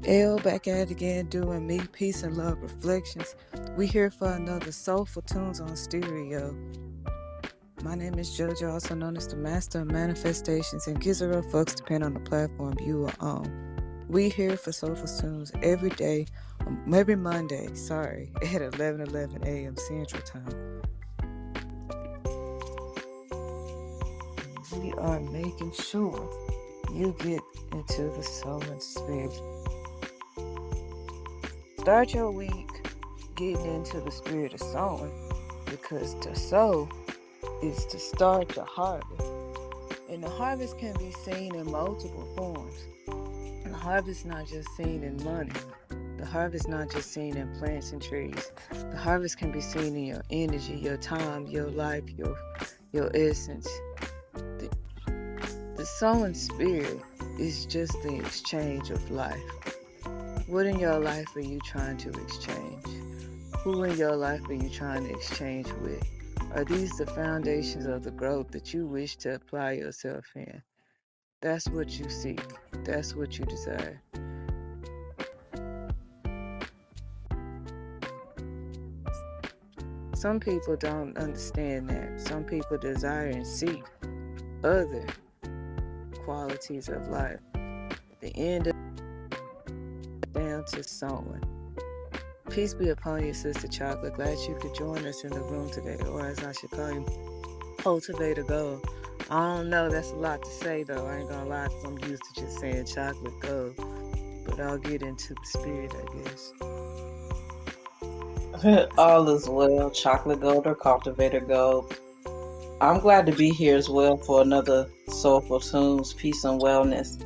L back at it again doing me, peace and love reflections. We here for another Soulful Tunes on Stereo. My name is JoJo, also known as the Master of Manifestations, and gives a real fucks depending on the platform you are on. We here for Soulful Tunes every day, every Monday, at 11:11 a.m. Central Time. We are making sure you get into the soul and spirit. Start your week getting into the spirit of sowing, because to sow is to start your harvest. And the harvest can be seen in multiple forms. And the harvest not just seen in money. The harvest not just seen in plants and trees. The harvest can be seen in your energy, your time, your life, your essence. The sowing spirit is just the exchange of life. What in your life are you trying to exchange? Who in your life are you trying to exchange with? Are these the foundations of the growth that you wish to apply yourself in? That's what you seek. That's what you desire. Some people don't understand that. Some people desire and seek other qualities of life. At the end of down to sowing. Peace be upon you, Sister Chocolate. Glad you could join us in the room today, or as I should call you, Cultivate a Goal. I don't know, that's a lot to say though. I ain't gonna lie, because I'm used to just saying chocolate gold. But I'll get into the spirit, I guess. All is well, Chocolate Gold or Cultivator Gold. I'm glad to be here as well for another Soulful Tunes, Peace and Wellness.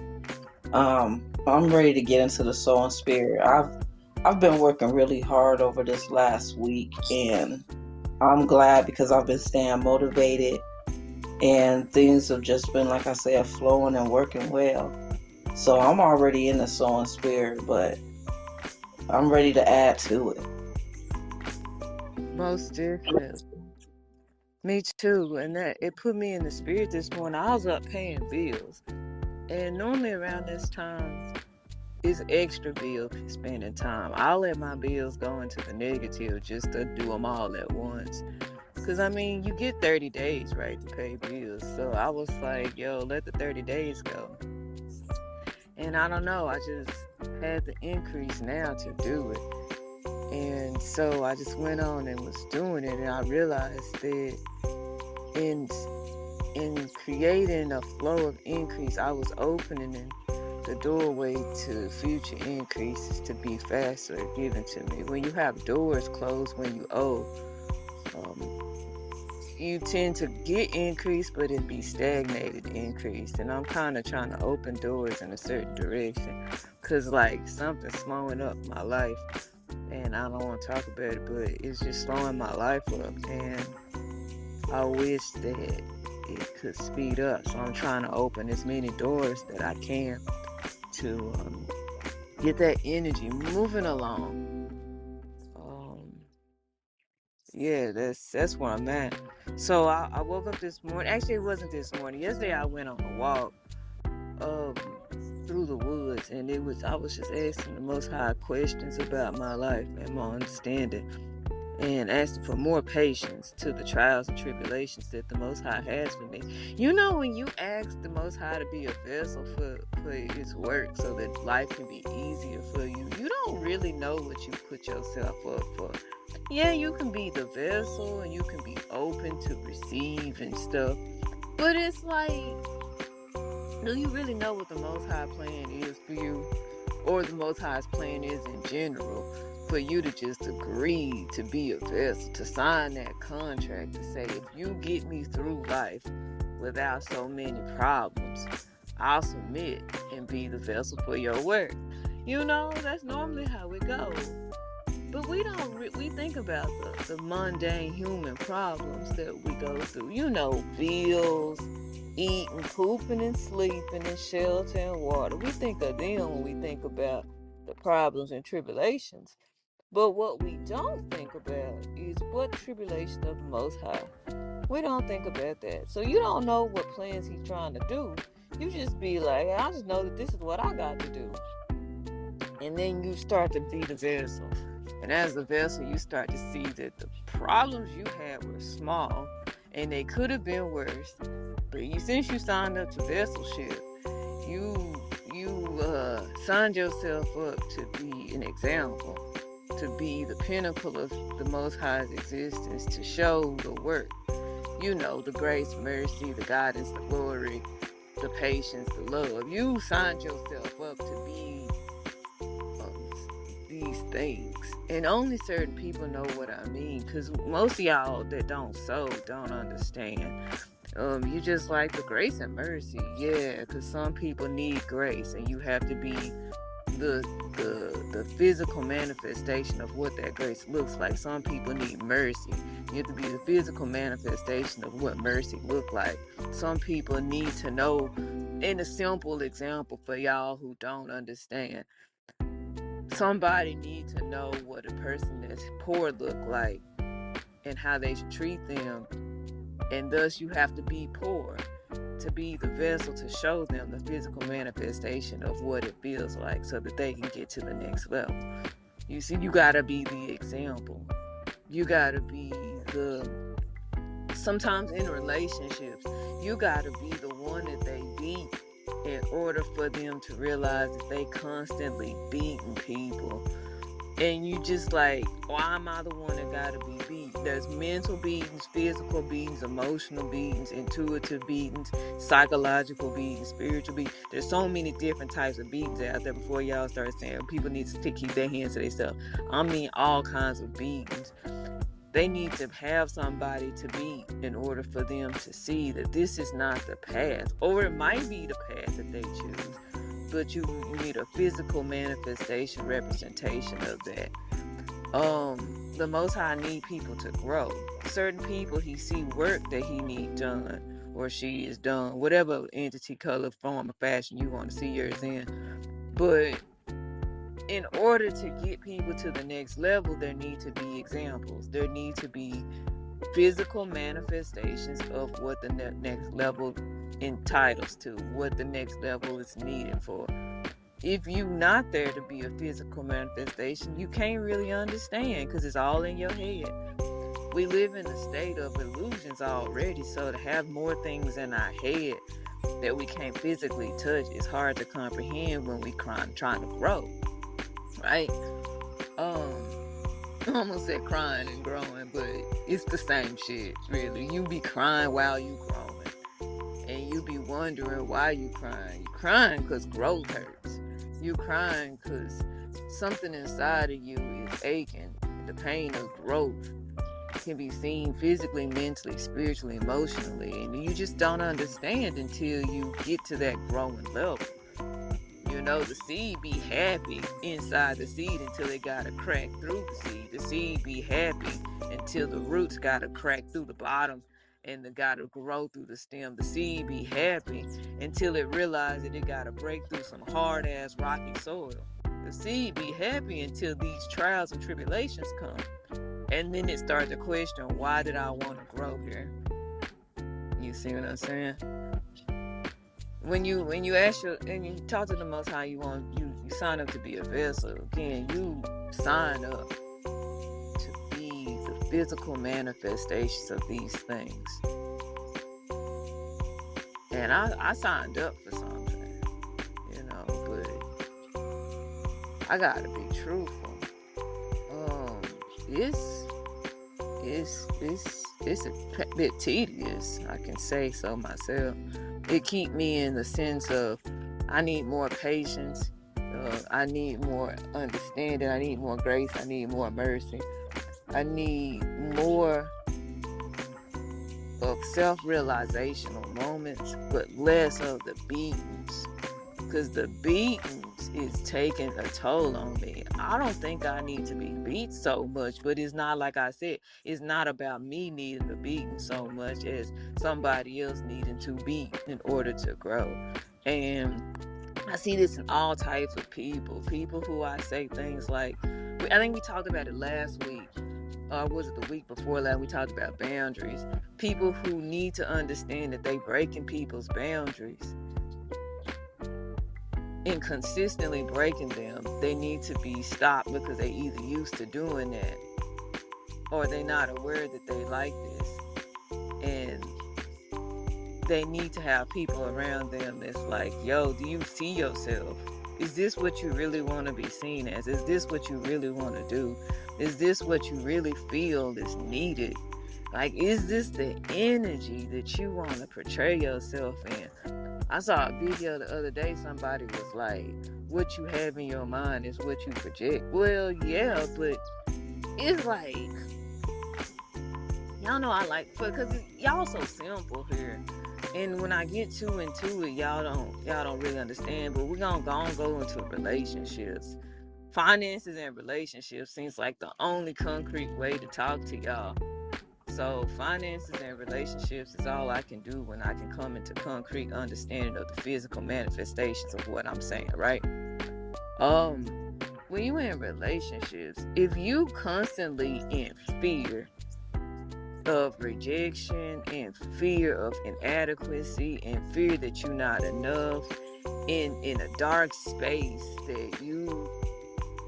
I'm ready to get into the soul and spirit. I've been working really hard over this last week, and I'm glad because I've been staying motivated, and things have just been, like I said, flowing and working well. So I'm already in the soul and spirit, but I'm ready to add to it. Most definitely. Me too. And that it put me in the spirit this morning. I was up paying bills. And normally around this time is extra bill spending time. I'll let my bills go into the negative just to do them all at once. Because, I mean, you get 30 days, right, to pay bills. So I was like, yo, let the 30 days go. And I don't know, I just had the increase now to do it. And so I just went on and was doing it. And I realized that in creating a flow of increase, I was opening the doorway to future increases to be faster given to me. When you have doors closed when you owe, you tend to get increase, but it be stagnated increase. And I'm kind of trying to open doors in a certain direction, because like something's slowing up my life, and I don't want to talk about it, but it's just slowing my life up, and I wish that it could speed up. So I'm trying to open as many doors that I can to get that energy moving along. Yeah, that's where I'm at. So I woke up this morning. Actually, it wasn't this morning. Yesterday I went on a walk um through the woods, and I was just asking the Most High questions about my life and my understanding, and asking for more patience to the trials and tribulations that the Most High has for me. You know, when you ask the Most High to be a vessel for His work so that life can be easier for you, you don't really know what you put yourself up for. Yeah, you can be the vessel and you can be open to receive and stuff, but it's like, do you really know what the Most High plan is for you? Or the Most High's plan is in general for you to just agree to be a vessel, to sign that contract to say, if you get me through life without so many problems, I'll submit and be the vessel for your work. You know, that's normally how it goes. But we don't, we think about the mundane human problems that we go through. You know, bills, eating, pooping, and sleeping, and shelter and water. We think of them when we think about the problems and tribulations. But what we don't think about is what tribulation of the Most High. We don't think about that. So you don't know what plans He's trying to do. You just be like, I just know that this is what I got to do. And then you start to be the vessel. And as the vessel, you start to see that the problems you had were small and they could have been worse. But since you signed up to vesselship, you signed yourself up to be an example, to be the pinnacle of the Most High's existence, to show the work. You know, the grace, mercy, the guidance, the glory, the patience, the love. You signed yourself up to be these things. And only certain people know what I mean, because most of y'all that don't sow don't understand. You just like the grace and mercy, yeah, because some people need grace, and you have to be the the physical manifestation of what that grace looks like. Some people need mercy. You have to be the physical manifestation of what mercy look like. Some people need to know. In a simple example for y'all who don't understand, somebody needs to know what a person that's poor look like and how they should treat them, and thus you have to be poor to be the vessel to show them the physical manifestation of what it feels like so that they can get to the next level. You see, you gotta be the example. You gotta be the, sometimes in relationships, you gotta be the one that they beat in order for them to realize that they constantly beating people. And you just like, why am I the one that gotta be beat? There's mental beatings, physical beatings, emotional beatings, intuitive beatings, psychological beatings, spiritual beatings. There's so many different types of beatings out there before y'all start saying people need to keep their hands to themselves. I mean all kinds of beatings. They need to have somebody to beat in order for them to see that this is not the path. Or it might be the path that they choose, but you need a physical manifestation, representation of that. The Most High need people to grow. Certain people, he see work that he need done, or she is done, whatever entity, color, form, or fashion you want to see yours in. But in order to get people to the next level, there need to be examples. There need to be physical manifestations of what the next level entitles to, what the next level is needed for. If you're not there to be a physical manifestation, you can't really understand, because it's all in your head. We live in a state of illusions already, so to have more things in our head that we can't physically touch is hard to comprehend when we trying to grow, right? I almost said crying and growing, but it's the same shit, really. You be crying while you growing, and you be wondering why you crying. You crying because growth hurts. You crying because something inside of you is aching. The pain of growth can be seen physically, mentally, spiritually, emotionally, and you just don't understand until you get to that growing level. You know, the seed be happy inside the seed until it got to crack through the seed. The seed be happy until the roots got to crack through the bottom and it got to grow through the stem. The seed be happy until it realized that it got to break through some hard ass rocky soil. The seed be happy until these trials and tribulations come. And then it starts to question, why did I want to grow here? You see what I'm saying? When you ask and you talk to the Most High, you sign up to be a vessel. Again, you sign up to be the physical manifestations of these things. And I signed up for something, but I gotta be truthful. It's a bit tedious, I can say so myself. It keep me in the sense of I need more patience, I need more understanding, I need more grace, I need more mercy, I need more of self-realizational moments, but less of the beatings, because the beatings is taking a toll on me. I don't think I need to be beat so much, but it's not, like I said, it's not about me needing the beating so much as somebody else needing to beat in order to grow. And I see this in all types of people who I say things like, I think we talked about it last week, or was it the week before last? We talked about boundaries. People who need to understand that they breaking people's boundaries. and consistently breaking them, they need to be stopped because they either used to doing that or they not aware that they like this. And they need to have people around them that's like, yo, do you see yourself? Is this what you really want to be seen as? Is this what you really want to do? Is this what you really feel is needed? Like, is this the energy that you want to portray yourself in? I saw a video the other day, somebody was like, what you have in your mind is what you project. Well, yeah, but it's like, y'all know I like, because y'all so simple here. And when I get too into it, y'all don't really understand. But we're gonna go into relationships. Finances and relationships seems like the only concrete way to talk to y'all. So finances and relationships is all I can do when I can come into concrete understanding of the physical manifestations of what I'm saying, right? When you in relationships, if you constantly in fear of rejection and fear of inadequacy and fear that you're not enough in a dark space that you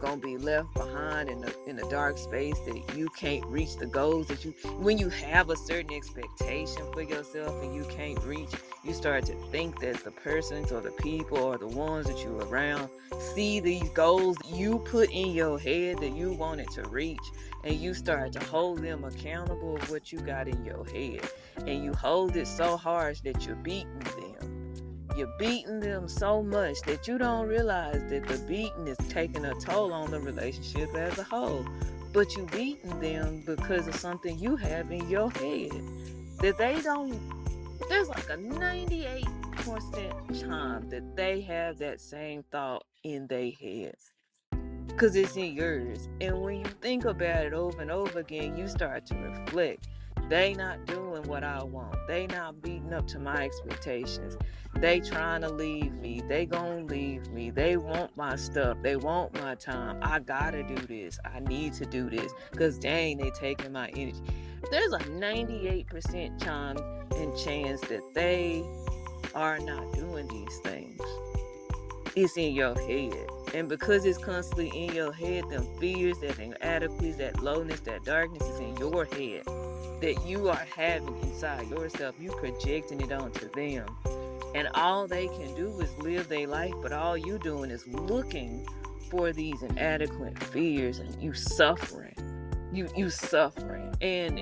gonna be left behind in a dark space that you can't reach the goals that you when you have a certain expectation for yourself and you can't reach, you start to think that the persons or the people or the ones that you're around see these goals you put in your head that you wanted to reach, and you start to hold them accountable of what you got in your head, and you hold it so harsh that you're beating them. You're beating them so much that you don't realize that the beating is taking a toll on the relationship as a whole. But you beating them because of something you have in your head that they don't. There's like a 98% chance that they have that same thought in their heads because it's in yours. And when you think about it over and over again, you start to reflect. They not doing what I want. They not beating up to my expectations. They trying to leave me. They gonna leave me. They want my stuff. They want my time. I gotta do this. I need to do this. Because dang, they taking my energy. There's a 98% chance that they are not doing these things. It's in your head. And because it's constantly in your head, them fears, that inadequacies, that lowness, that darkness is in your head that you are having inside yourself. You projecting it onto them. And all they can do is live their life, but all you doing is looking for these inadequate fears, and you suffering. You suffering. And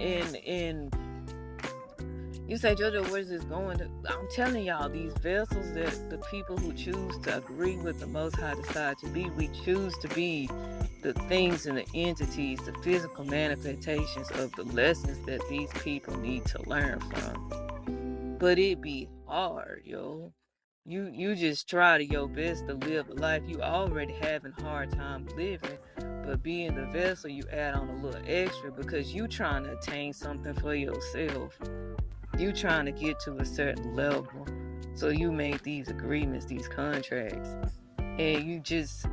you say, JoJo, where's this going? I'm telling y'all, these vessels that the people who choose to agree with the Most High decide to be, we choose to be the things and the entities, the physical manifestations of the lessons that these people need to learn from. But it be hard, yo. You just try to your best to live a life you already having hard time living, but being the vessel, you add on a little extra because you trying to attain something for yourself. You trying to get to a certain level, so you make these agreements, these contracts, and you just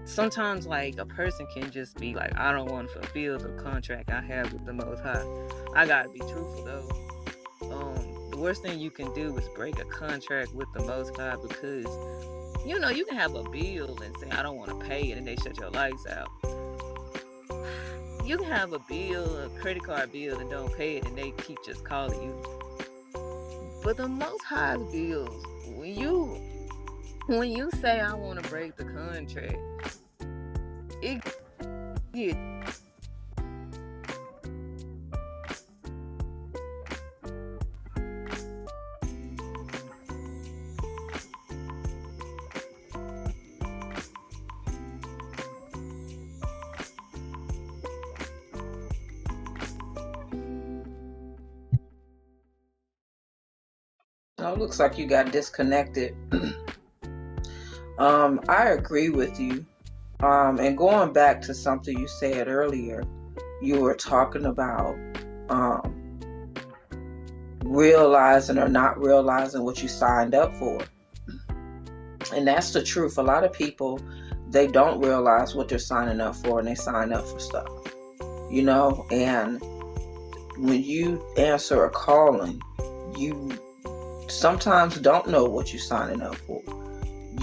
sometimes, like, a person can just be like, I don't want to fulfill the contract I have with the Most High. I gotta be truthful though. The worst thing you can do is break a contract with the Most High, because you know you can have a bill and say I don't want to pay it, and they shut your lights out. You can have a bill, a credit card bill, and don't pay it, and they keep just calling you. But the Most High's bills, when you say I want to break the contract, it get Oh, looks like you got disconnected. I agree with you. And going back to something you said earlier, you were talking about realizing or not realizing what you signed up for. And that's the truth. A lot of people, they don't realize what they're signing up for, and they sign up for stuff, you know. And when you answer a calling, you sometimes don't know what you're signing up for.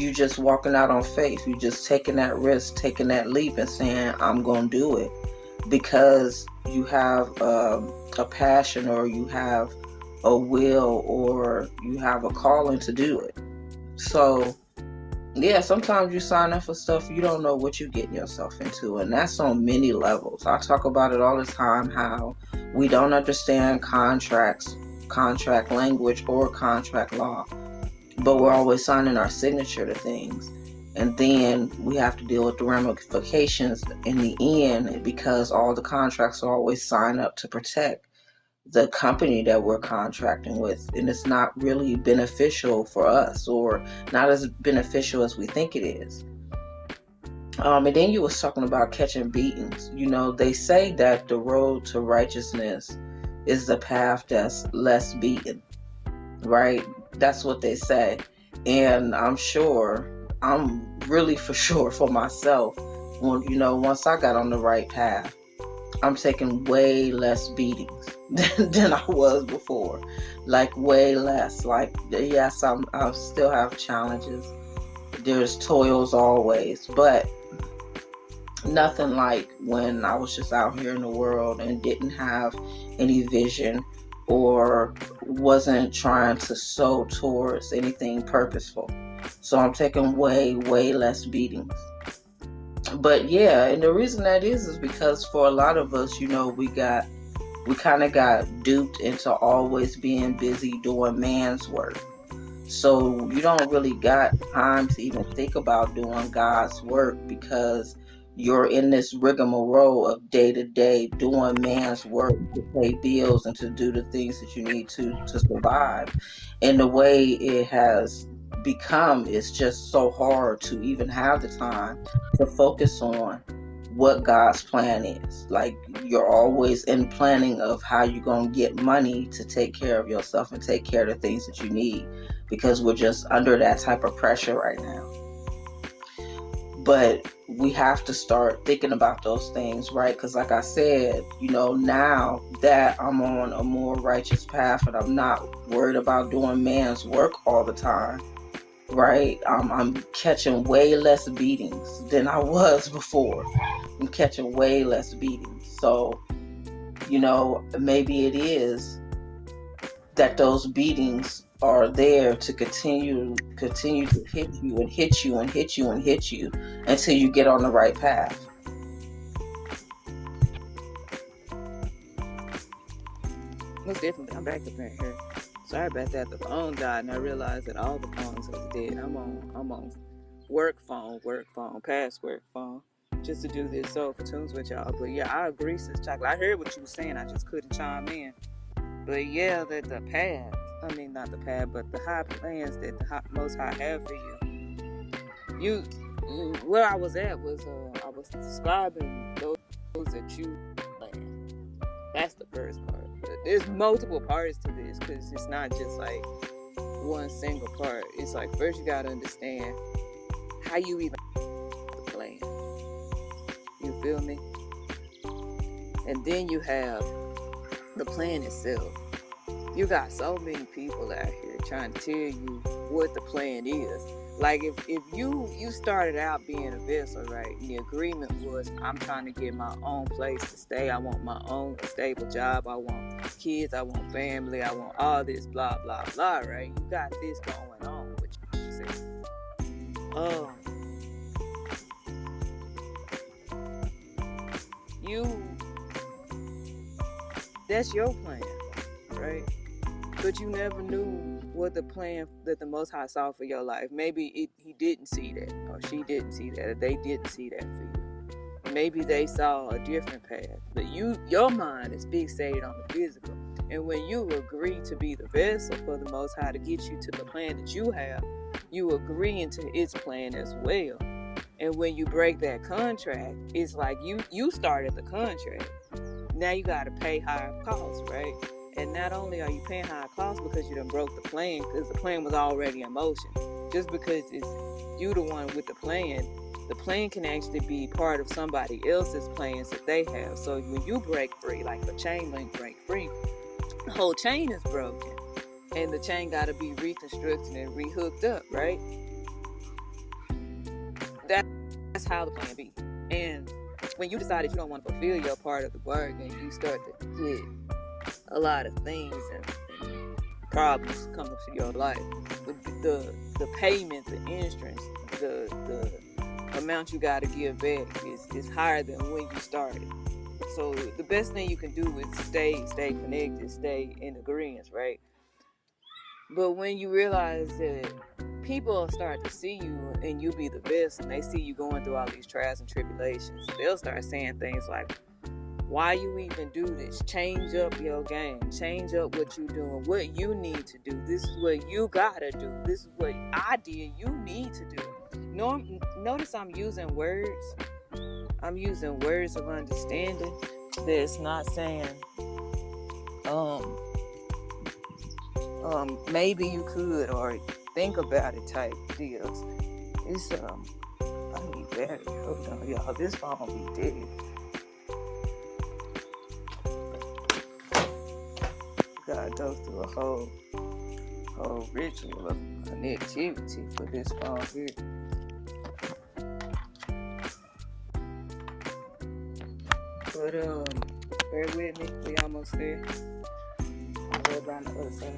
You just walking out on faith. You just taking that risk, taking that leap, and saying, "I'm gonna do it," because you have a passion, or you have a will, or you have a calling to do it. So yeah, sometimes you sign up for stuff you don't know what you're getting yourself into, and that's on many levels. I talk about it all the time, how we don't understand contracts, contract language, or contract law, but we're always signing our signature to things. And then we have to deal with the ramifications in the end, because all the contracts are always signed up to protect the company that we're contracting with, and it's not really beneficial for us, or not as beneficial as we think it is. And then you was talking about catching beatings. They say that the road to righteousness is the path that's less beaten, right? That's what they say. And I'm really for sure for myself, when once I got on the right path, I'm taking way less beatings than I was before. Like way less. Like, yes, I still have challenges. There's toils always, but nothing like when I was just out here in the world and didn't have any vision, or wasn't trying to sow towards anything purposeful. So I'm taking way, way less beatings. But yeah, and the reason that is because for a lot of us, we kind of got duped into always being busy doing man's work. So you don't really got time to even think about doing God's work, because you're in this rigmarole of day to day doing man's work to pay bills and to do the things that you need to survive. And the way it has become, is just so hard to even have the time to focus on what God's plan is. Like, you're always in planning of how you're going to get money to take care of yourself and take care of the things that you need, because we're just under that type of pressure right now. But we have to start thinking about those things, right? Because like I said, now that I'm on a more righteous path and I'm not worried about doing man's work all the time, right? I'm catching way less beatings than I was before. I'm catching way less beatings. So, maybe it is that those beatings are there to continue to hit you and hit you and hit you and hit you until you get on the right path. Most definitely. I'm back up in here. Sorry about that. The phone died, and I realized that all the phones was dead. I'm on work phone, past work phone, just to do this Soulful Tunes with y'all. But yeah, I agree, Sis Chocolate. I heard what you were saying. I just couldn't chime in. But yeah, that the path. I mean, not the path, but the high plans that the Most High have for you. You, where I was at was I was describing those that you plan. That's the first part. But there's multiple parts to this, because it's not just like one single part. It's like, first you gotta understand how you even plan. You feel me? And then you have the plan itself. You got so many people out here trying to tell you what the plan is. Like, if you started out being a vessel, right, and the agreement was, I'm trying to get my own place to stay, I want my own stable job, I want kids, I want family, I want all this, blah, blah, blah, right? You got this going on, what you say. Oh, that's your plan, right? But you never knew what the plan that the Most High saw for your life. Maybe he didn't see that, or she didn't see that, or they didn't see that for you. Maybe they saw a different path. But your mind is fixated on the physical. And when you agree to be the vessel for the Most High to get you to the plan that you have, you agree into its plan as well. And when you break that contract, it's like you started the contract. Now you got to pay higher costs, right? And not only are you paying higher costs because you done broke the plan, because the plan was already in motion. Just because it's you the one with the plan can actually be part of somebody else's plans that they have. So when you break free, like the chain link break free, the whole chain is broken. And the chain got to be reconstructed and rehooked up, right? That's how the plan be. And when you decide that you don't want to fulfill your part of the bargain, you start to get a lot of things and problems come into your life. The payment, the insurance, the amount you got to give back is higher than when you started. So the best thing you can do is stay connected, stay in agreement, right? But when you realize that people start to see you and you be the best, and they see you going through all these trials and tribulations, they'll start saying things like, why you even do this? Change up your game. Change up what you doing. What you need to do. This is what you gotta do. This is what I did. You need to do. Notice I'm using words. I'm using words of understanding. That's not saying, maybe you could or think about it type deals. It's I need battery. Hold on, y'all. This phone be dead. Gotta go through a whole ritual of connectivity for this phone here. But bear with me, we almost there. I'll go around the other side.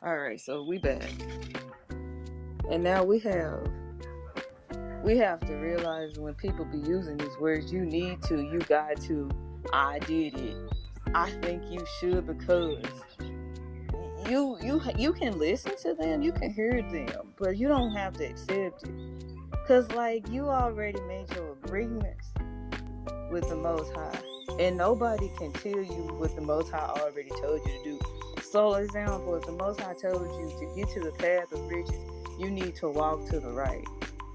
Alright, so we back. And now we have to realize when people be using these words, you need to, you got to, I did it, I think you should, because you can listen to them, you can hear them, but you don't have to accept it. Cause like you already made your agreements with the Most High, and nobody can tell you what the Most High already told you to do. So, example, if the Most High told you to get to the path of riches, you need to walk to the right.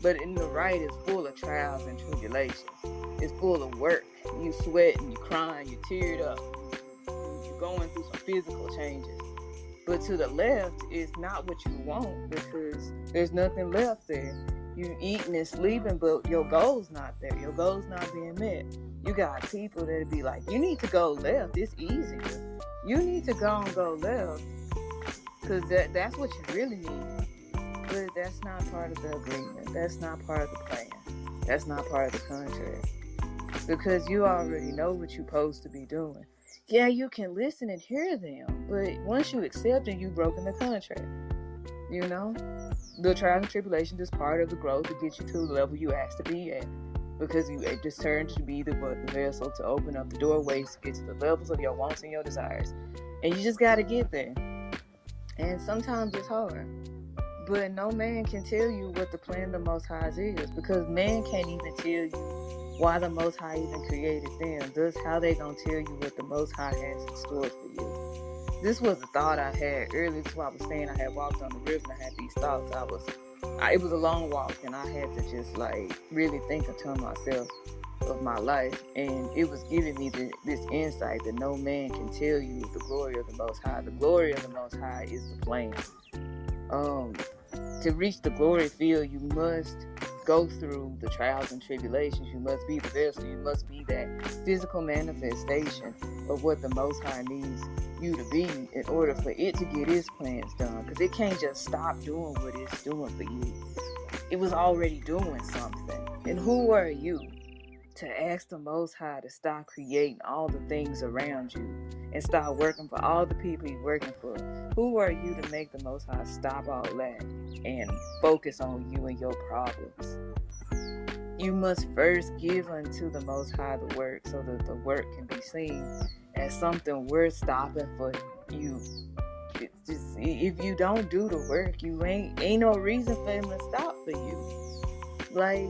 But in the right is full of trials and tribulations. It's full of work. You sweating, you crying, you teared up. You're going through some physical changes. But to the left is not what you want, because there's nothing left there. You eating and sleeping, but your goal's not there. Your goal's not being met. You got people that be like, you need to go left. It's easier. You need to go and go left, because that's what you really need. But that's not part of the agreement. That's not part of the plan. That's not part of the contract. Because you already know what you're supposed to be doing. Yeah, you can listen and hear them, but once you accept it, you've broken the contract. You know? The trials and tribulations is part of the growth to get you to the level you asked to be at. Because you determined to be the vessel to open up the doorways to get to the levels of your wants and your desires. And you just got to get there. And sometimes it's hard. But no man can tell you what the plan of the Most High is, because man can't even tell you why the Most High even created them. Thus, how they gonna tell you what the Most High has in store for you? This was a thought I had earlier. That's why I was saying I had walked on the river and I had these thoughts. It was a long walk, and I had to just like really think unto myself of my life, and it was giving me this insight that no man can tell you the glory of the Most High. The glory of the Most High is the plan. To reach the glory field, you must go through the trials and tribulations. You must be the vessel. You must be that physical manifestation of what the Most High needs you to be in order for it to get its plans done. Because it can't just stop doing what it's doing for you. It was already doing something. And who are you to ask the Most High to stop creating all the things around you and start working for all the people you're working for? Who are you to make the Most High stop all that and focus on you and your problems? You must first give unto the Most High the work, so that the work can be seen as something worth stopping for you. It's just, if you don't do the work, you ain't no reason for him to stop for you. Like,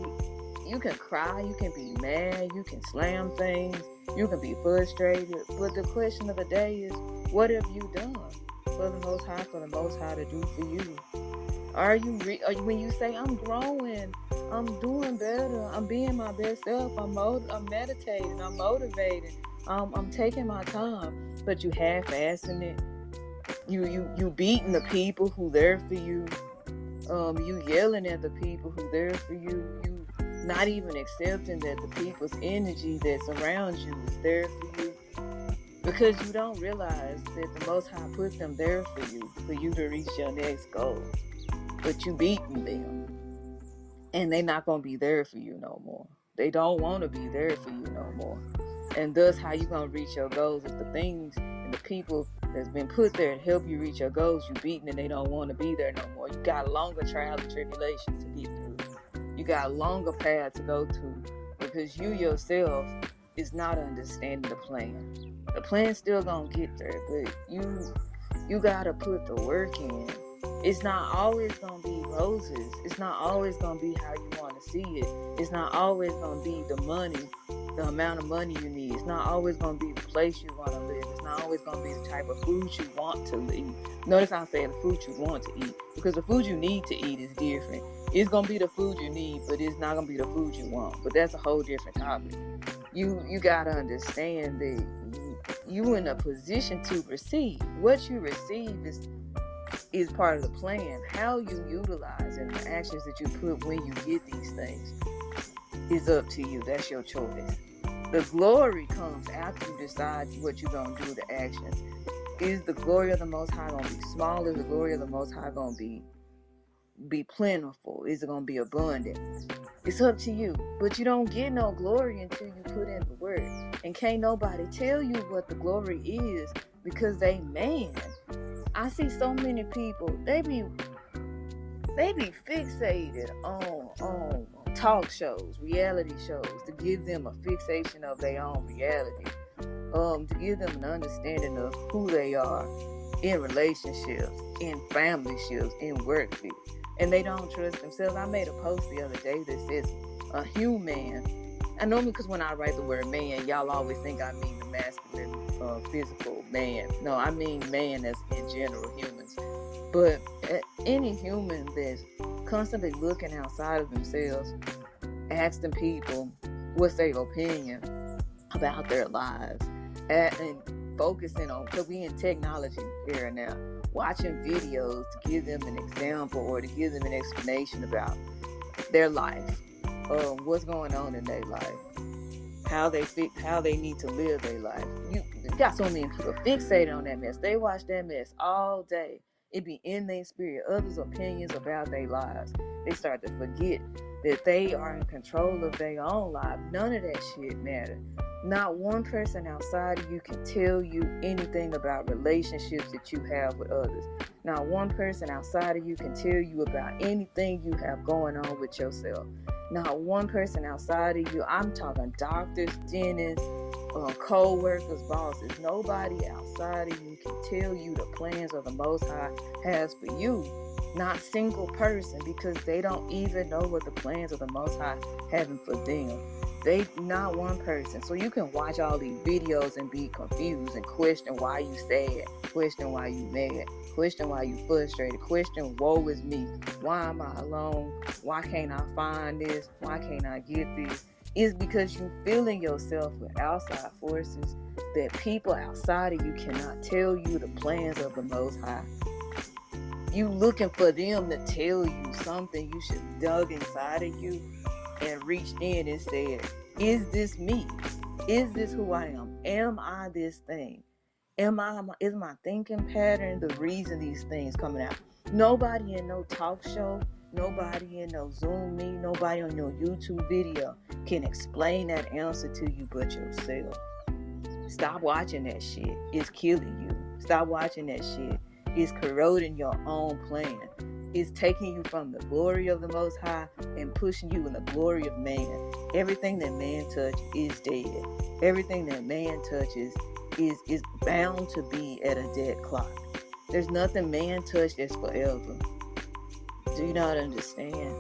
you can cry, you can be mad, you can slam things, you can be frustrated, but the question of the day is, what have you done for the Most High to do for you? Are you when you say, I'm growing, I'm doing better, I'm being my best self, I'm meditating, I'm motivated, I'm taking my time, but you half-assing it, you beating the people who there for you, you yelling at the people who there for you, Not even accepting that the people's energy that's around you is there for you, because you don't realize that the Most High put them there for you to reach your next goal. But you beating them, and they not gonna be there for you no more. They don't want to be there for you no more. And thus, how you gonna reach your goals if the things and the people that's been put there to help you reach your goals, you beating, and they don't want to be there no more. You got a longer trial and tribulation to get through. You got a longer path to go to, because you yourself is not understanding the plan. The plan's still gonna get there, but you gotta put the work in. It's not always gonna be roses. It's not always gonna be how you want to see it. It's not always gonna be the money, the amount of money you need. It's not always gonna be the place you want to live. It's not always gonna be the type of food you want to eat. Notice I'm saying the food you want to eat, because the food you need to eat is different. It's gonna be the food you need, but it's not gonna be the food you want. But that's a whole different topic. You gotta understand that you in a position to receive. What you receive is part of the plan. How you utilize and the actions that you put when you get these things is up to you. That's your choice. The glory comes after you decide what you're gonna do with the actions. Is the glory of the Most High gonna be small? Is the glory of the Most High gonna be plentiful? Is it gonna be abundant? It's up to you. But you don't get no glory until you put in the work. And can't nobody tell you what the glory is, because they man. I see so many people, they be fixated on talk shows, reality shows, to give them a fixation of their own reality, to give them an understanding of who they are in relationships, in family ships, in work fields, and they don't trust themselves. I made a post the other day that says a human. I normally, because when I write the word man, y'all always think I mean the masculine, physical man. No, I mean man as in general, humans. But any human that's constantly looking outside of themselves, asking people what's their opinion about their lives, and focusing on, because we in technology era now, watching videos to give them an example or to give them an explanation about their life, what's going on in their life, how they need to live their life. You got so many people fixated on that mess. They watch that mess all day. It be in their spirit, others' opinions about their lives. They start to forget that they are in control of their own life. None of that shit matter. Not one person outside of you can tell you anything about relationships that you have with others. Not one person outside of you can tell you about anything you have going on with yourself. Not one person outside of you, I'm talking doctors, dentists, co-workers, bosses. Nobody outside of you can tell you the plans of the Most High has for you. Not a single person, because they don't even know what the plans of the Most High having for them. They not one person. So you can watch all these videos and be confused and question why you sad, question why you mad, question why you frustrated, question woe is me, why am I alone, why can't I find this, why can't I get this. It's because you feeling yourself with outside forces that people outside of you cannot tell you the plans of the Most High. You looking for them to tell you something. You should dug inside of you and reached in and said, is this me? Is this who I am? Am I this thing? Is my thinking pattern the reason these things coming out? Nobody in no talk show, nobody in no Zoom meeting, nobody on your YouTube video can explain that answer to you but yourself. Stop watching that shit. It's killing you. Stop watching that shit. It's corroding your own plan. It's taking you from the glory of the Most High and pushing you in the glory of man. Everything that man touches is dead. Everything that man touches is bound to be at a dead clock. There's nothing man touched that's forever. Do you not understand?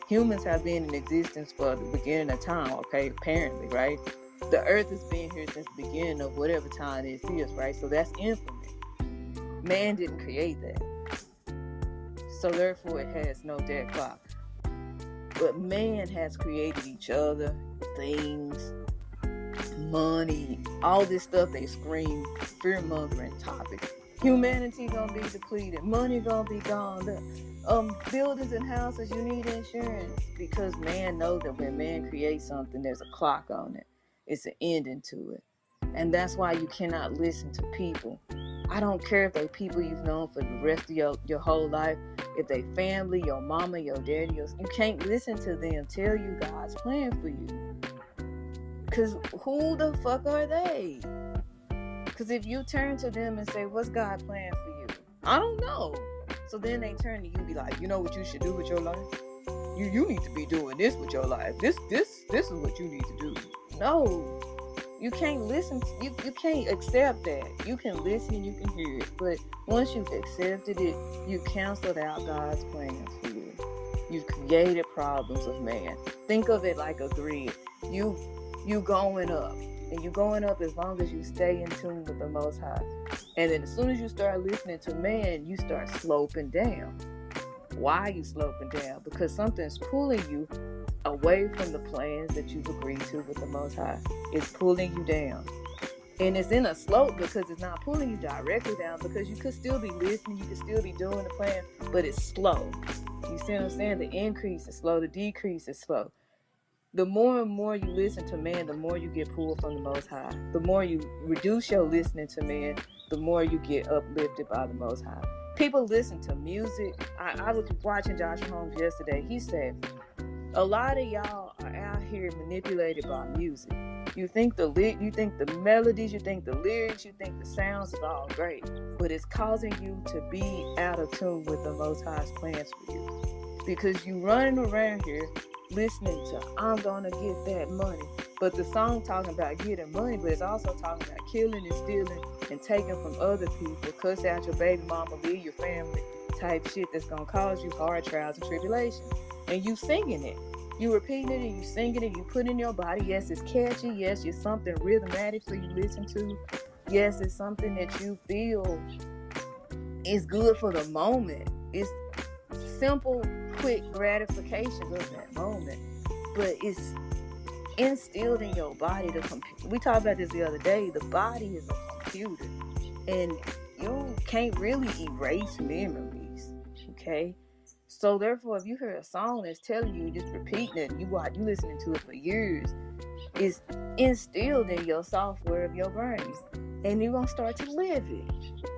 Humans have been in existence for the beginning of time, okay? Apparently, right? The earth has been here since the beginning of whatever time it is, right? So that's infinite. Man didn't create that. So therefore it has no dead clock. But man has created each other, things, money, all this stuff they scream, fear-mongering topics. Humanity gonna be depleted. Money gonna be gone. Buildings and houses, you need insurance because man knows that when man creates something, there's a clock on it. It's an ending to it. And that's why you cannot listen to people. I don't care if they people you've known for the rest of your whole life. If they family, your mama, your daddy, you can't listen to them tell you God's plan for you. Because who the fuck are they? Because if you turn to them and say, what's God's plan for you? I don't know. So then they turn to you and be like, you know what you should do with your life? You need to be doing this with your life. This is what you need to do. No. You can't listen. You can't accept that. You can listen, you can hear it. But once you've accepted it, you canceled out God's plans for you. You've created problems of man. Think of it like a grid. You going up. And you going up as long as you stay in tune with the Most High. And then as soon as you start listening to man, you start sloping down. Why are you sloping down? Because something's pulling you away from the plans that you've agreed to with the Most High. It's pulling you down. And it's in a slope because it's not pulling you directly down, because you could still be listening, you could still be doing the plan, but it's slow. You see what I'm saying? The increase is slow, the decrease is slow. The more and more you listen to man, the more you get pulled from the Most High. The more you reduce your listening to man, the more you get uplifted by the Most High. People listen to music. I was watching Josh Holmes yesterday. He said, a lot of y'all are out here manipulated by music. You think the melodies, you think the lyrics, you think the sounds is all great, but it's causing you to be out of tune with the Most High's plans for you. Because you running around here listening to I'm gonna get that money, but the song talking about getting money, but it's also talking about killing and stealing and taking from other people, cuss out your baby mama, leave your family type shit that's gonna cause you hard trials and tribulations. And you singing it, you repeating it, and you singing it, you put it in your body. Yes, it's catchy. Yes, it's something rhythmatic for you listen to. Yes, it's something that you feel is good for the moment. It's simple, quick gratifications of that moment, but it's instilled in your body. We talked about this the other day. The body is a computer, and you can't really erase memories. Okay, so therefore, if you hear a song that's telling you, just repeating it, you listening to it for years, it's instilled in your software of your brain, and you're gonna start to live it.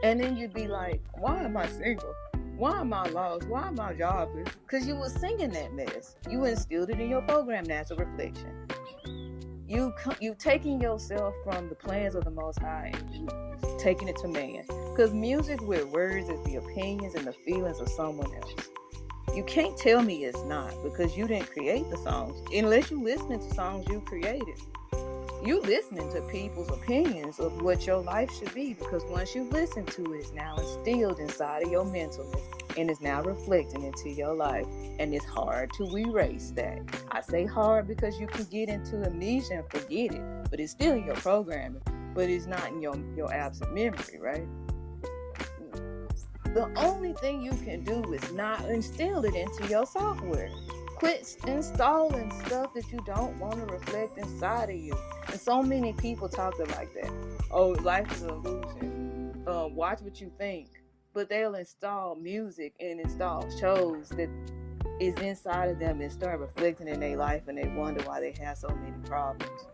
And then you'd be like, why am I single? Why am I lost? Why am I jobless? Because you were singing that mess. You instilled it in your program. That's a reflection. You taking yourself from the plans of the Most High and you taking it to man. Because music with words is the opinions and the feelings of someone else. You can't tell me it's not, because you didn't create the songs. Unless you listening to songs you created. You listening to people's opinions of what your life should be, because once you listen to it, it's now instilled inside of your mentalness and it's now reflecting into your life, and it's hard to erase that. I say hard because you can get into amnesia and forget it, but it's still in your programming, but it's not in your absent memory, right? The only thing you can do is not instill it into your software. Quit installing stuff that you don't want to reflect inside of you. And so many people talk like that. Oh, life is an illusion. Watch what you think. But they'll install music and install shows that is inside of them and start reflecting in their life, and they wonder why they have so many problems.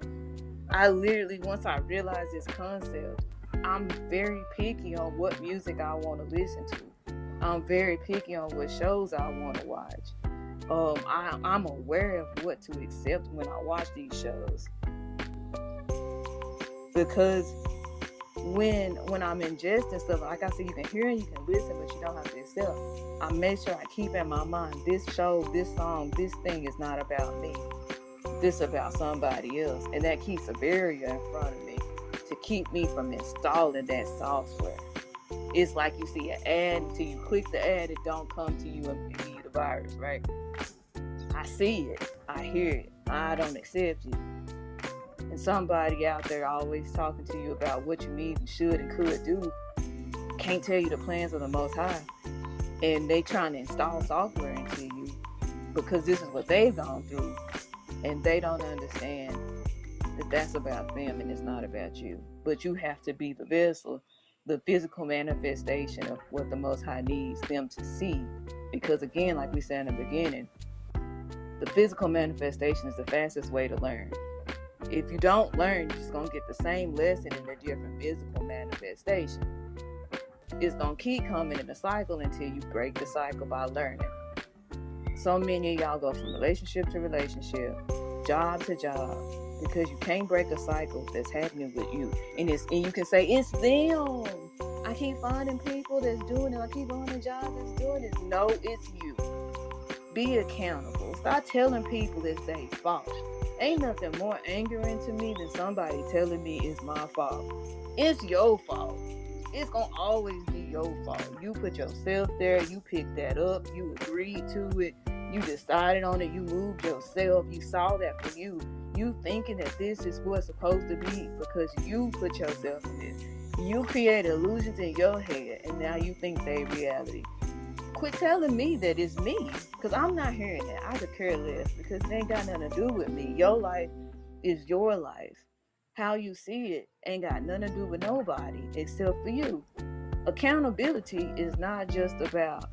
I literally, once I realized this concept, I'm very picky on what music I want to listen to. I'm very picky on what shows I want to watch. I'm aware of what to accept when I watch these shows, because when I'm ingesting stuff, like I said, you can hear and you can listen, but you don't have to accept. I make sure I keep in my mind, this show, this song, this thing is not about me. This is about somebody else, and that keeps a barrier in front of me to keep me from installing that software. It's like you see an ad, until you click the ad, it don't come to you and give you the virus, right? I see it, I hear it, I don't accept it. And somebody out there always talking to you about what you need and should and could do can't tell you the plans of the Most High, and they trying to install software into you because this is what they've gone through, and they don't understand that that's about them and it's not about you. But you have to be the vessel the physical manifestation of what the Most High needs them to see. Because again, like we said in the beginning, the physical manifestation is the fastest way to learn. If you don't learn, you're just gonna get the same lesson in a different physical manifestation. It's gonna keep coming in a cycle until you break the cycle by learning. So many of y'all go from relationship to relationship, job to job, because you can't break a cycle that's happening with you. And you can say it's them. I keep finding people that's doing it. I keep finding jobs that's doing it. No, it's you. Be accountable. Stop telling people it's their fault. Ain't nothing more angering to me than somebody telling me it's my fault. It's your fault. It's gonna always be your fault. You put yourself there, you picked that up, you agreed to it, you decided on it, you moved yourself, you saw that for you. You thinking that this is what's supposed to be because you put yourself in this. You create illusions in your head and now you think they reality. Quit telling me that it's me, because I'm not hearing that. I could care less because it ain't got nothing to do with me. Your life is your life. How you see it ain't got nothing to do with nobody except for you. Accountability is not just about,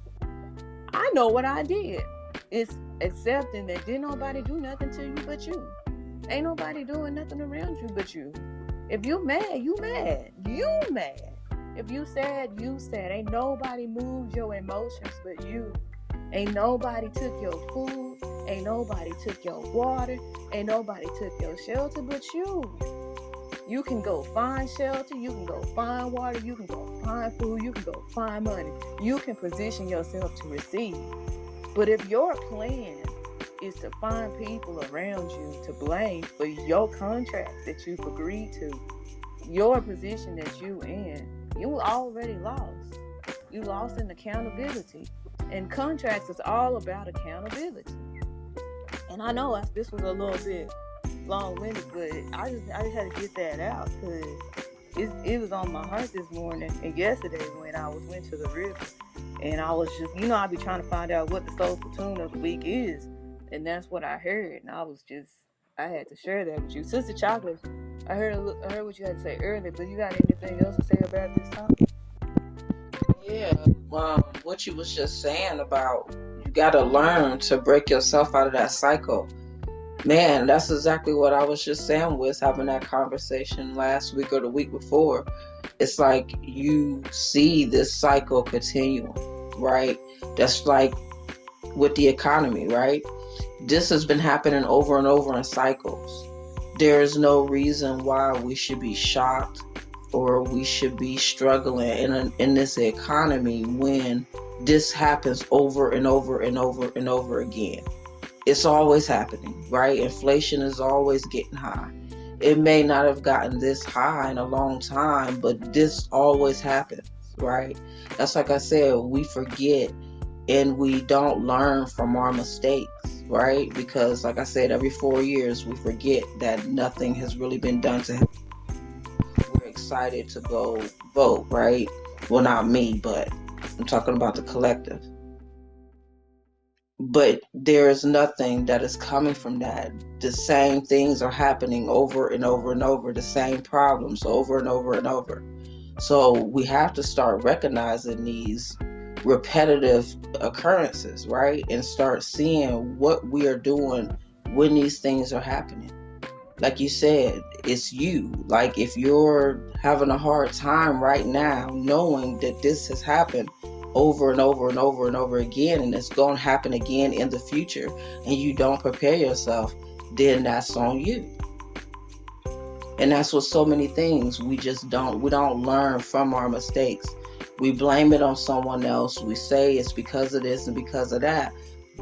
I know what I did. It's accepting that didn't nobody do nothing to you but you. Ain't nobody doing nothing around you but you. If you mad, you mad. You mad. If you sad, you sad. Ain't nobody moved your emotions but you. Ain't nobody took your food. Ain't nobody took your water. Ain't nobody took your shelter but you. You can go find shelter. You can go find water. You can go find food. You can go find money. You can position yourself to receive. But if your plan is to find people around you to blame for your contracts that you've agreed to, your position that you in, you already lost. You lost in accountability. And contracts is all about accountability. And I know this was a little bit long-winded, but I just had to get that out because it was on my heart this morning and yesterday when I went to the river. And I was just, I be trying to find out what the soulful tune of the week is. And that's what I heard. And I had to share that with you. Sister Chocolate, I heard what you had to say earlier, but you got anything else to say about this topic? Yeah, what you was just saying about you got to learn to break yourself out of that cycle. Man, that's exactly what I was just saying was having that conversation last week or the week before. It's like you see this cycle continuing, right? That's like with the economy, right? This has been happening over and over in cycles. There is no reason why we should be shocked or we should be struggling in this economy when this happens over and over and over and over again. It's always happening, right? Inflation is always getting high. It may not have gotten this high in a long time, but this always happens, right? That's like I said, we forget and we don't learn from our mistakes, right? Because, like I said, every 4 years we forget that nothing has really been done to help. We're excited to go vote, right? Well, not me, but I'm talking about the collective. But there is nothing that is coming from that. The same things are happening over and over and over, the same problems over and over and over. So we have to start recognizing these repetitive occurrences, right? And start seeing what we are doing when these things are happening. Like you said, it's you. Like if you're having a hard time right now knowing that this has happened over and over and over and over again and it's going to happen again in the future and you don't prepare yourself, then that's on you. And that's what so many things we don't learn from our mistakes. We blame it on someone else. We say it's because of this and because of that.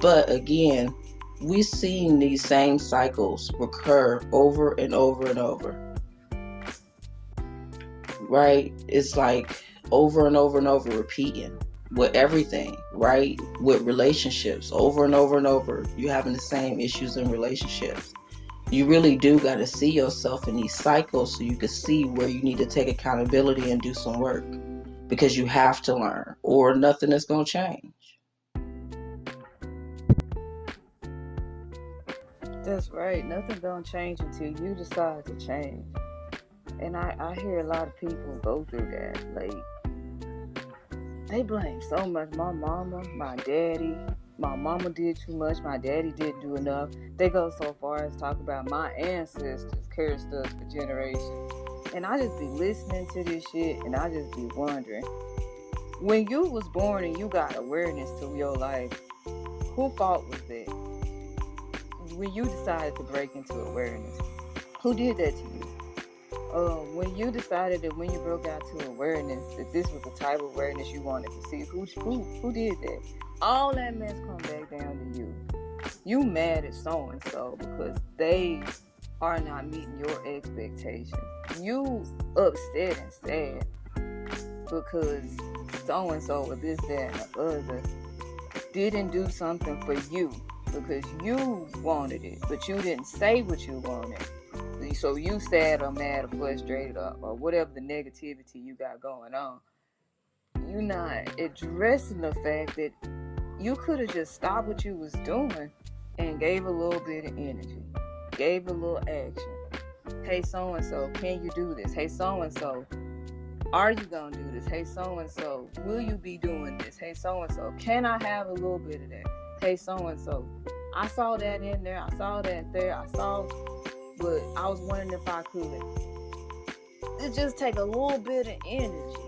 But again, we've seen these same cycles recur over and over and over, right? It's like over and over and over repeating with everything, right? With relationships, over and over and over. You having the same issues in relationships. You really do got to see yourself in these cycles so you can see where you need to take accountability and do some work because you have to learn or nothing is going to change. That's right. Nothing gonna change until you decide to change. And I hear a lot of people go through that. Like, they blame so much my mama, my daddy. My mama did too much, my daddy didn't do enough. They go so far as talk about my ancestors cursed us for generations. And I just be listening to this shit and I just be wondering, when you was born and you got awareness to your life, who fault was that? When you decided to break into awareness, who did that to you? When you decided that when you broke out to awareness that this was the type of awareness you wanted to see, who did that? All that mess come back down to you. You mad at so and so because they are not meeting your expectations. You upset and sad because so and so or this, that, and the other didn't do something for you because you wanted it, but you didn't say what you wanted. So you sad or mad or frustrated or whatever the negativity you got going on. You're not addressing the fact that you could have just stopped what you was doing and gave a little bit of energy, gave a little action. Hey, so-and-so, can you do this? Hey, so-and-so, are you going to do this? Hey, so-and-so, will you be doing this? Hey, so-and-so, can I have a little bit of that? Hey, so-and-so, I saw that in there. I saw that there. But I was wondering if I could. It just take a little bit of energy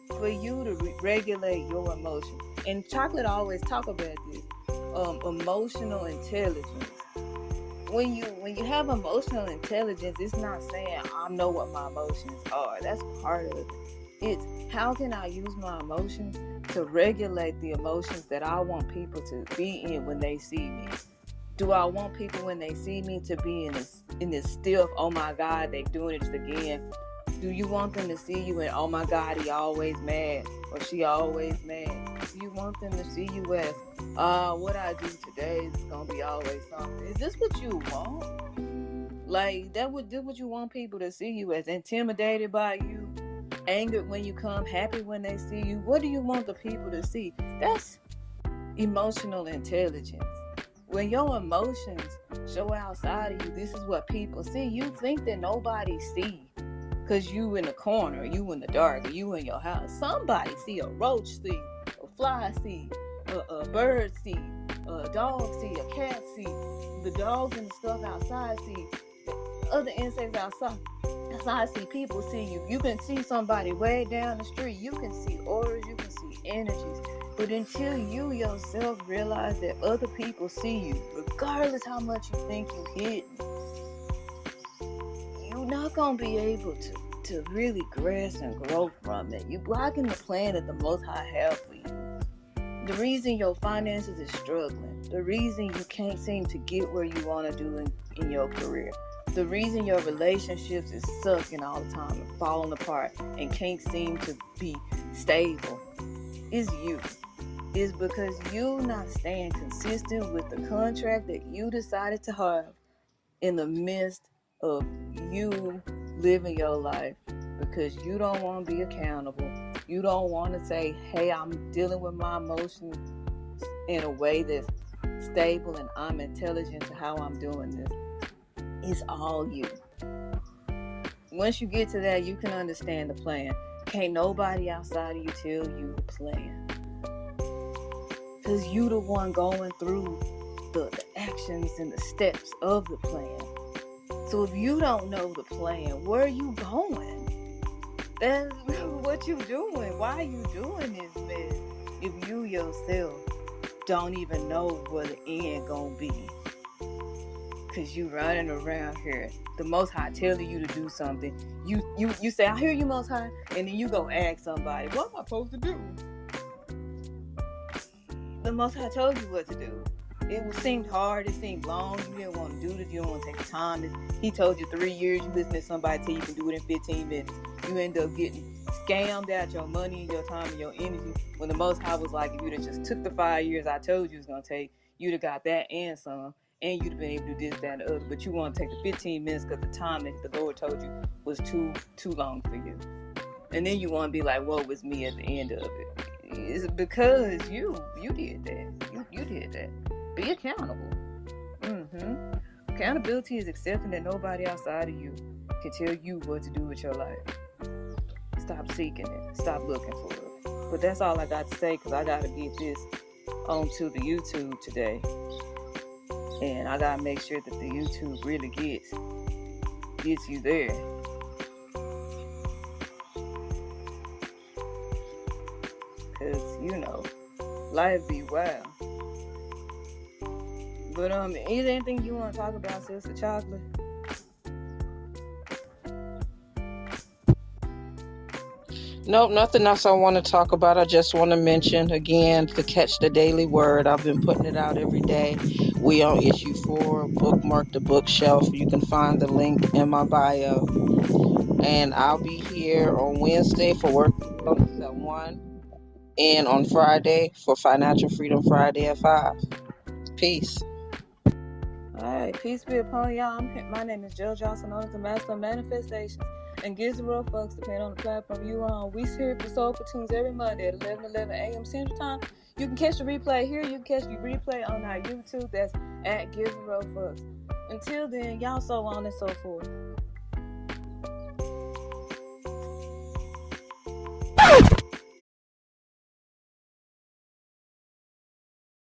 for you to regulate your emotions. And Chocolate always talk about this, emotional intelligence. When you have emotional intelligence, it's not saying I know what my emotions are. That's part of it. It's how can I use my emotions to regulate the emotions that I want people to be in when they see me. Do I want people when they see me to be in this stiff, oh my God, they doing it again? Do you want them to see you and, oh my God, he always mad or she always mad? Do you want them to see you as, what I do today is going to be always something? Is this what you want? Like, this what you want people to see you as? Intimidated by you? Angered when you come? Happy when they see you? What do you want the people to see? That's emotional intelligence. When your emotions show outside of you, this is what people see. You think that nobody see because you in the corner, you in the dark, or you in your house. Somebody see, a roach see, a fly see, a bird see, a dog see, a cat see, the dogs and the stuff outside see, other insects outside see, people see you. You can see somebody way down the street. You can see auras, you can see energies. But until you yourself realize that other people see you, regardless how much you think you hidden, you're not going to be able to really grasp and grow from it. You're blocking the plan that the Most High have for you. The reason your finances is struggling, the reason you can't seem to get where you want to do in your career, the reason your relationships is sucking all the time and falling apart and can't seem to be stable is you. Is because you not staying consistent with the contract that you decided to have in the midst of you living your life, because you don't want to be accountable. You don't want to say, hey, I'm dealing with my emotions in a way that's stable and I'm intelligent to how I'm doing this. It's all you. Once you get to that, you can understand the plan. Can't nobody outside of you tell you the plan. Because you the one going through the actions and the steps of the plan. So if you don't know the plan, where are you going? That's what you doing. Why are you doing this mess? If you yourself don't even know where the end gonna be. Because you running around here. The Most High telling you to do something. You say, I hear you, Most High. And then you go ask somebody, what am I supposed to do? The Most High told you what to do. It seemed hard. It seemed long. You didn't want to do this. You don't want to take the time. He told you 3 years. You listen to somebody tell you can do it in 15 minutes. You end up getting scammed out your money and your time and your energy. When the Most High was like, if you'd have just took the 5 years I told you it was going to take, you'd have got that and some. And you'd have been able to do this, that, and the other. But you want to take the 15 minutes because the time that the Lord told you was too long for you. And then you want to be like, woe was me at the end of it. It's because you did that. You did that. Be accountable. Accountability is accepting that nobody outside of you can tell you what to do with your life. Stop seeking it. Stop looking for it. But that's all I got to say, because I got to get this onto the YouTube today. And I got to make sure that the YouTube really gets you there. Because, life be wild. But is there anything you want to talk about, Sister Chocolate? Nope, nothing else I want to talk about. I just want to mention again to catch the daily word. I've been putting it out every day. We on issue 4, bookmark the bookshelf. You can find the link in my bio. And I'll be here on Wednesday for Work Wellness at 1 and on Friday for Financial Freedom Friday at 5. Peace. Alright, peace be upon y'all. My name is Jill Johnson, known as the Master of Manifestations. And Gizero, folks, depending on the platform you on. We here for Sowful Tunes every Monday at 11 a.m. Central Time. You can catch the replay here. You can catch the replay on our YouTube. That's at Gizero, folks. Until then, y'all so on and so forth.